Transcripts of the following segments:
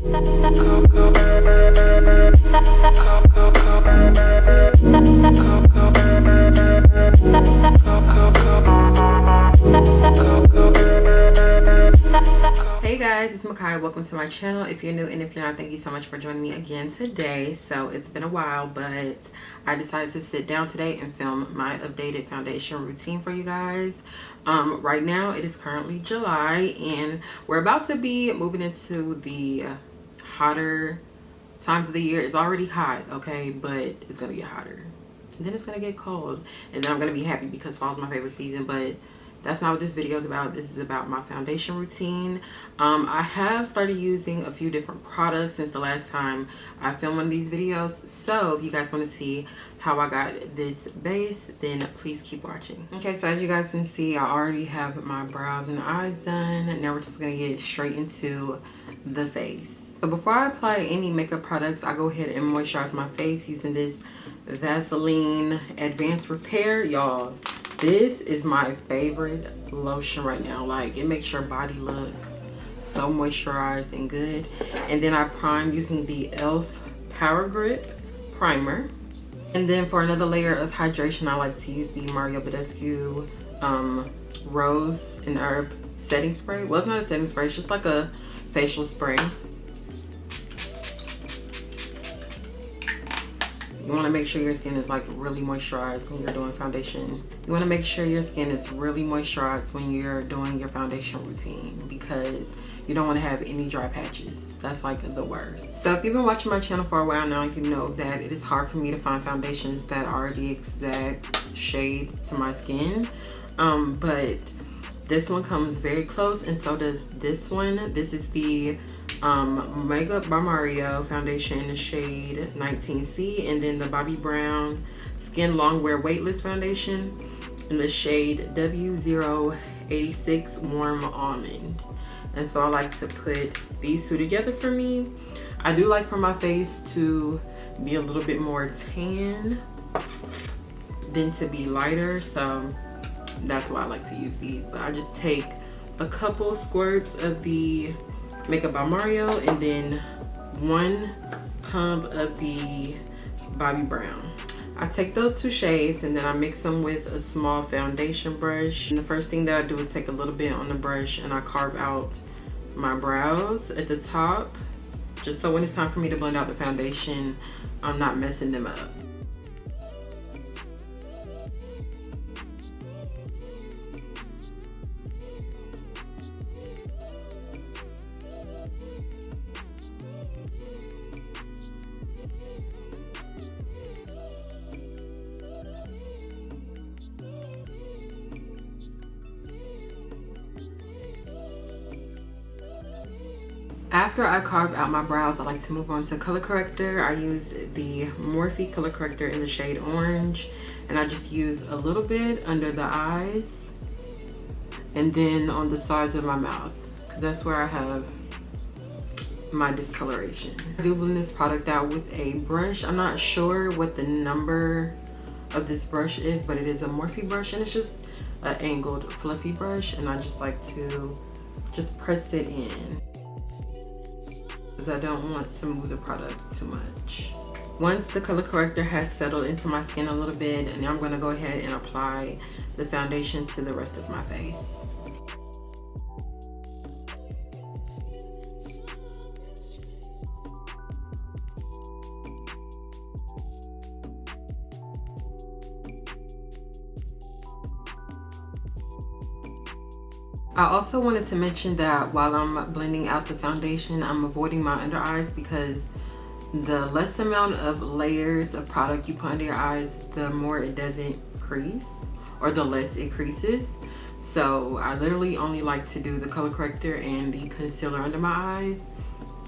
Hey guys, it's Makaya. Welcome to my channel. If you're new and if you're not, thank you so much for joining me again today. So it's been a while, but I decided to sit down today and film my updated foundation routine for you guys. Right now it is currently July and we're about to be moving into the hotter times of the year. It's already hot, okay, but it's gonna get hotter and then it's gonna get cold, and then I'm gonna be happy because fall's my favorite season. But that's not what this video is about. This is about my foundation routine. I have started using a few different products since the last time I filmed one of these videos. So if you guys want to see how I got this base, then please keep watching. Okay, so as you guys can see, I already have my brows and eyes done. Now we're just gonna get straight into the face. So before I apply any makeup products, I go ahead and moisturize my face using this Vaseline Advanced Repair. Y'all, this is my favorite lotion right now. Like, it makes your body look so moisturized and good. And then I prime using the e.l.f. Power Grip Primer. And then for another layer of hydration, I like to use the Bedescu Rose and Herb Setting Spray. Well, it's not a setting spray, it's just like a facial spray. You want to make sure your skin is like really moisturized when you're doing foundation. You want to make sure your skin is really moisturized when you're doing your foundation routine, because you don't want to have any dry patches. That's like the worst. So if you've been watching my channel for a while now, you know that it is hard for me to find foundations that are the exact shade to my skin. But this one comes very close, and so does this one. This is the Makeup by Mario foundation in the shade 19C, and then the Bobbi Brown Skin Longwear Weightless foundation in the shade W086 Warm Almond. And so I like to put these two together for me. I do like for my face to be a little bit more tan than to be lighter, so that's why I like to use these. But I just take a couple squirts of the Makeup by Mario and then one pump of the Bobbi Brown. I take those two shades and then I mix them with a small foundation brush. And the first thing that I do is take a little bit on the brush and I carve out my brows at the top, just so when it's time for me to blend out the foundation, I'm not messing them up. After I carve out my brows, I like to move on to color corrector. I use the Morphe color corrector in the shade Orange, and I just use a little bit under the eyes and then on the sides of my mouth, because that's where I have my discoloration. I do blend this product out with a brush. I'm not sure what the number of this brush is, but it is a Morphe brush, and it's just an angled fluffy brush, and I just like to just press it in, because I don't want to move the product too much. Once the color corrector has settled into my skin a little bit, and now I'm going to go ahead and apply the foundation to the rest of my face. I also wanted to mention that while I'm blending out the foundation, I'm avoiding my under eyes, because the less amount of layers of product you put under your eyes, the more it doesn't crease, or the less it creases. So I literally only like to do the color corrector and the concealer under my eyes,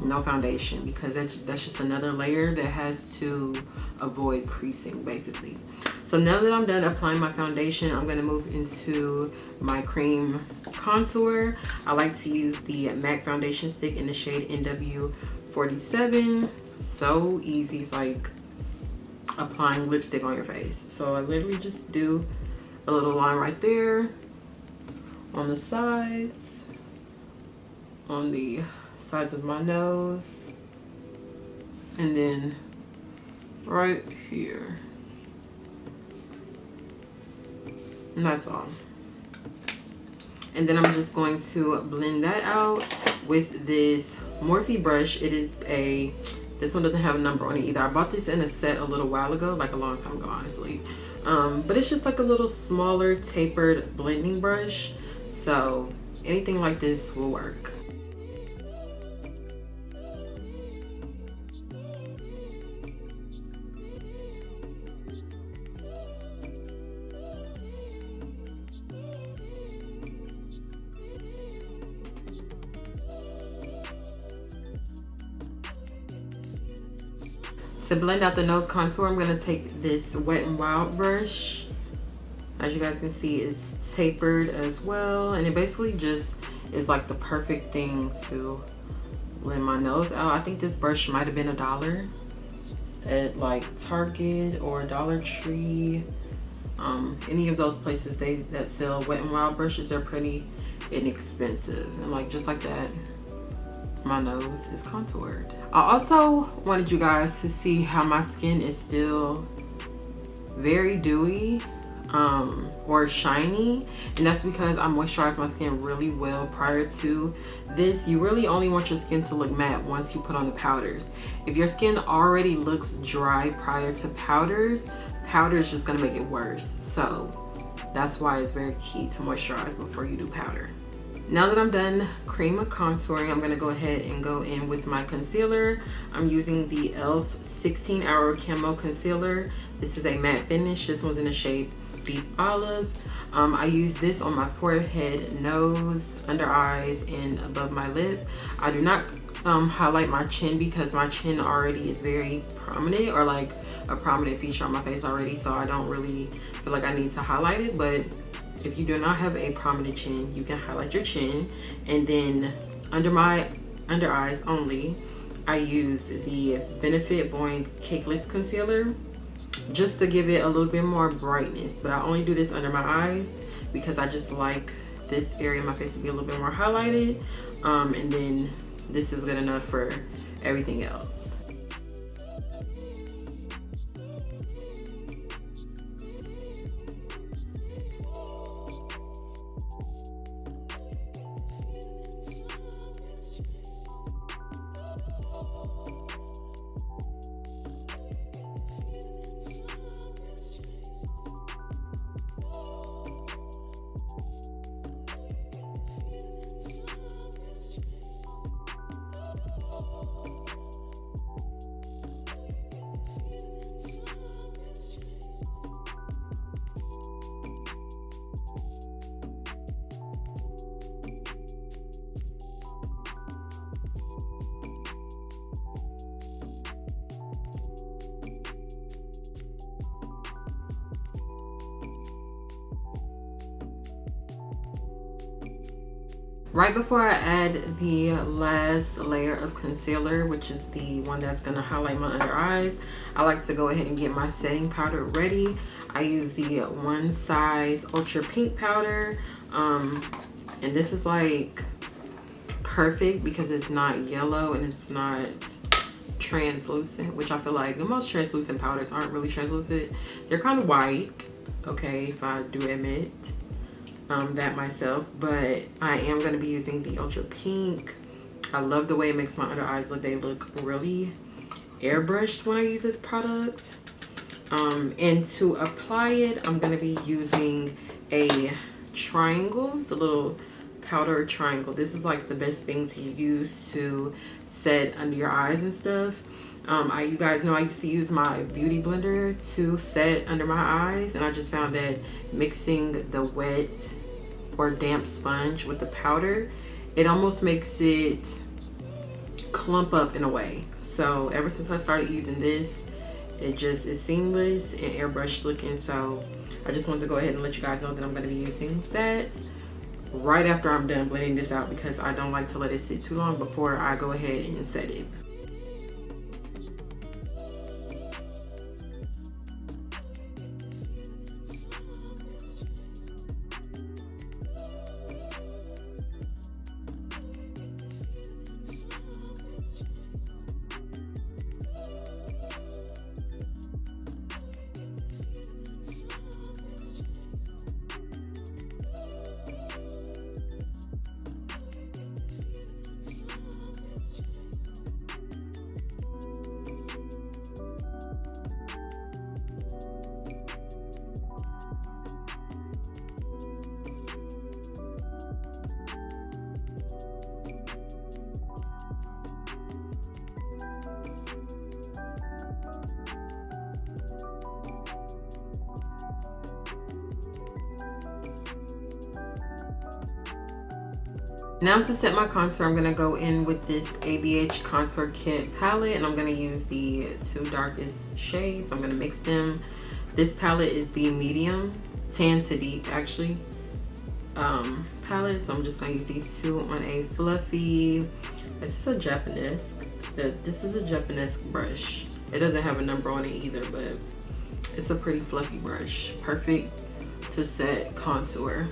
no foundation, because that's just another layer that has to avoid creasing basically. So now that I'm done applying my foundation, I'm going to move into my cream contour. I like to use the MAC foundation stick in the shade NW47. So easy. It's like applying lipstick on your face. So I literally just do a little line right there, on the sides, on the sides of my nose, and then right here. And that's all. And then I'm just going to blend that out with this Morphe brush. It is this one doesn't have a number on it either. I bought this in a set a little while ago, like a long time ago, honestly. But it's just like a little smaller tapered blending brush. So anything like this will work. To blend out the nose contour, I'm going to take this Wet n Wild brush. As you guys can see, it's tapered as well, and it basically just is like the perfect thing to blend my nose out. I think this brush might have been $1 at like Target or Dollar Tree. Any of those places that sell Wet n Wild brushes, they're pretty inexpensive. And like just like that, my nose is contoured. I also wanted you guys to see how my skin is still very dewy or shiny, and that's because I moisturize my skin really well prior to this. You really only want your skin to look matte once you put on the powders. If your skin already looks dry prior to powders, powder is just gonna make it worse. So that's why it's very key to moisturize before you do powder. Now that I'm done cream contouring, I'm gonna go ahead and go in with my concealer. I'm using the e.l.f. 16 Hour Camo Concealer. This is a matte finish. This one's in the shade Deep Olive. I use this on my forehead, nose, under eyes, and above my lip. I do not highlight my chin because my chin already is very prominent, or like a prominent feature on my face already, so I don't really feel like I need to highlight it. But if you do not have a prominent chin, you can highlight your chin. And then under my under eyes only, I use the Benefit Boing Cakeless Concealer just to give it a little bit more brightness. But I only do this under my eyes because I just like this area of my face to be a little bit more highlighted. And then this is good enough for everything else. Right before I add the last layer of concealer, which is the one that's going to highlight my under eyes, I like to go ahead and get my setting powder ready. I use the One Size Ultra Pink powder, and this is like perfect because it's not yellow and it's not translucent, which I feel like the most translucent powders aren't really translucent. They're kind of white, okay, if I do admit that myself, but I am going to be using the Ultra Pink. I love the way it makes my under eyes look. They look really airbrushed when I use this product. And to apply it, I'm going to be using a triangle, the little powder triangle. This is like the best thing to use to set under your eyes and stuff. You guys know I used to use my beauty blender to set under my eyes, and I just found that mixing the wet or damp sponge with the powder, it almost makes it clump up in a way. So ever since I started using this, it just is seamless and airbrushed looking. So I just wanted to go ahead and let you guys know that I'm going to be using that right after I'm done blending this out, because I don't like to let it sit too long before I go ahead and set it. Now to set my contour, I'm gonna go in with this ABH Contour Kit palette, and I'm gonna use the two darkest shades. I'm gonna mix them. This palette is the medium, tan to deep actually, palette. So I'm just gonna use these two on a fluffy, this is a Japanese brush. It doesn't have a number on it either, but it's a pretty fluffy brush. Perfect to set contour.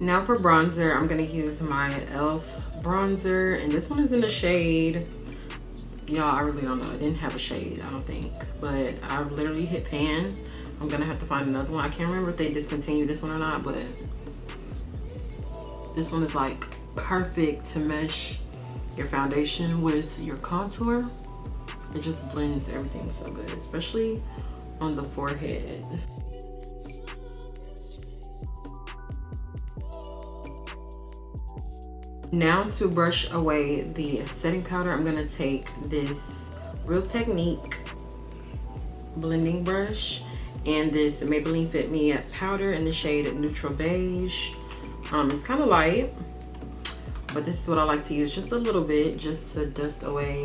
Now for bronzer, I'm gonna use my e.l.f. bronzer, and this one is in the shade, y'all, I really don't know, it didn't have a shade, I don't think, but I've literally hit pan. I'm gonna have to find another one. I can't remember if they discontinued this one or not, but this one is like perfect to mesh your foundation with your contour. It just blends everything so good, especially on the forehead. Now to brush away the setting powder, I'm gonna take this Real Technique blending brush and this Maybelline Fit Me powder in the shade Neutral Beige. It's kind of light, but this is what I like to use, just a little bit, just to dust away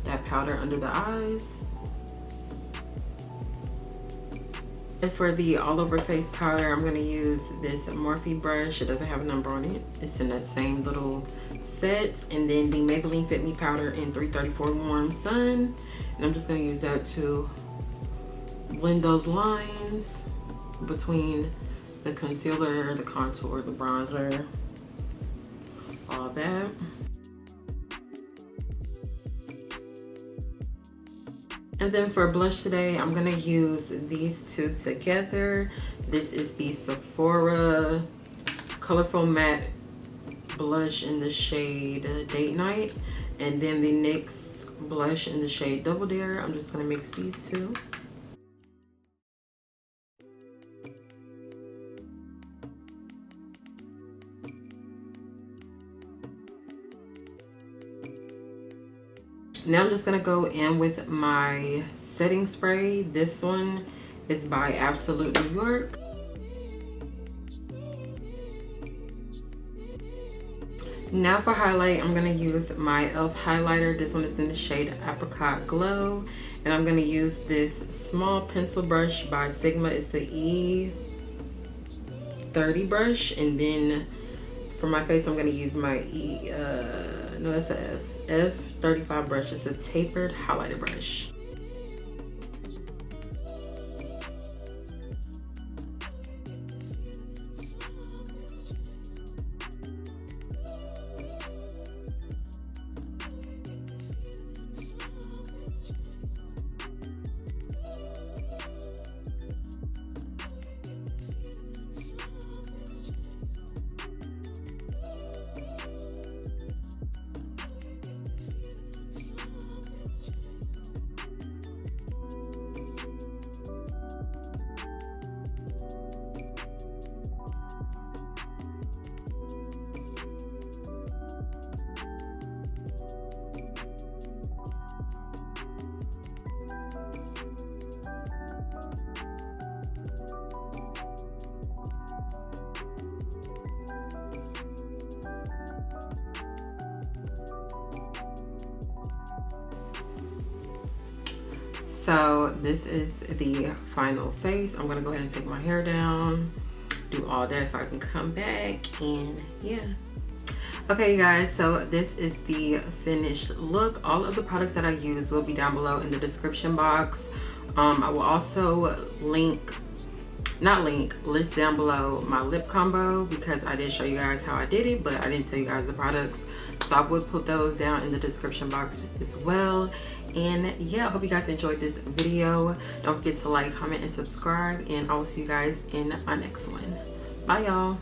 that powder under the eyes. And for the all over face powder, I'm going to use this Morphe brush. It doesn't have a number on it. It's in that same little set. And then the Maybelline Fit Me powder in 334 Warm Sun. And I'm just going to use that to blend those lines between the concealer, the contour, the bronzer, all that. And then for blush today, I'm gonna use these two together. This is the Sephora Colorful Matte Blush in the shade Date Night, and then the NYX Blush in the shade Double Dare. I'm just gonna mix these two. Now I'm just gonna go in with my setting spray. This one is by Absolute New York. Now for highlight, I'm gonna use my e.l.f. highlighter. This one is in the shade Apricot Glow. And I'm gonna use this small pencil brush by Sigma. It's the E30 brush. And then for my face, I'm gonna use my no, that's a F35 brush. It's a tapered highlighter brush. So this is the final face. I'm gonna go ahead and take my hair down, do all that so I can come back, and yeah. Okay, you guys, so this is the finished look. All of the products that I use will be down below in the description box. I will also list down below my lip combo, because I did show you guys how I did it, but I didn't tell you guys the products. So I will put those down in the description box as well. And yeah, I hope you guys enjoyed this video. Don't forget to like, comment, and subscribe, and I will see you guys in my next one. Bye, y'all.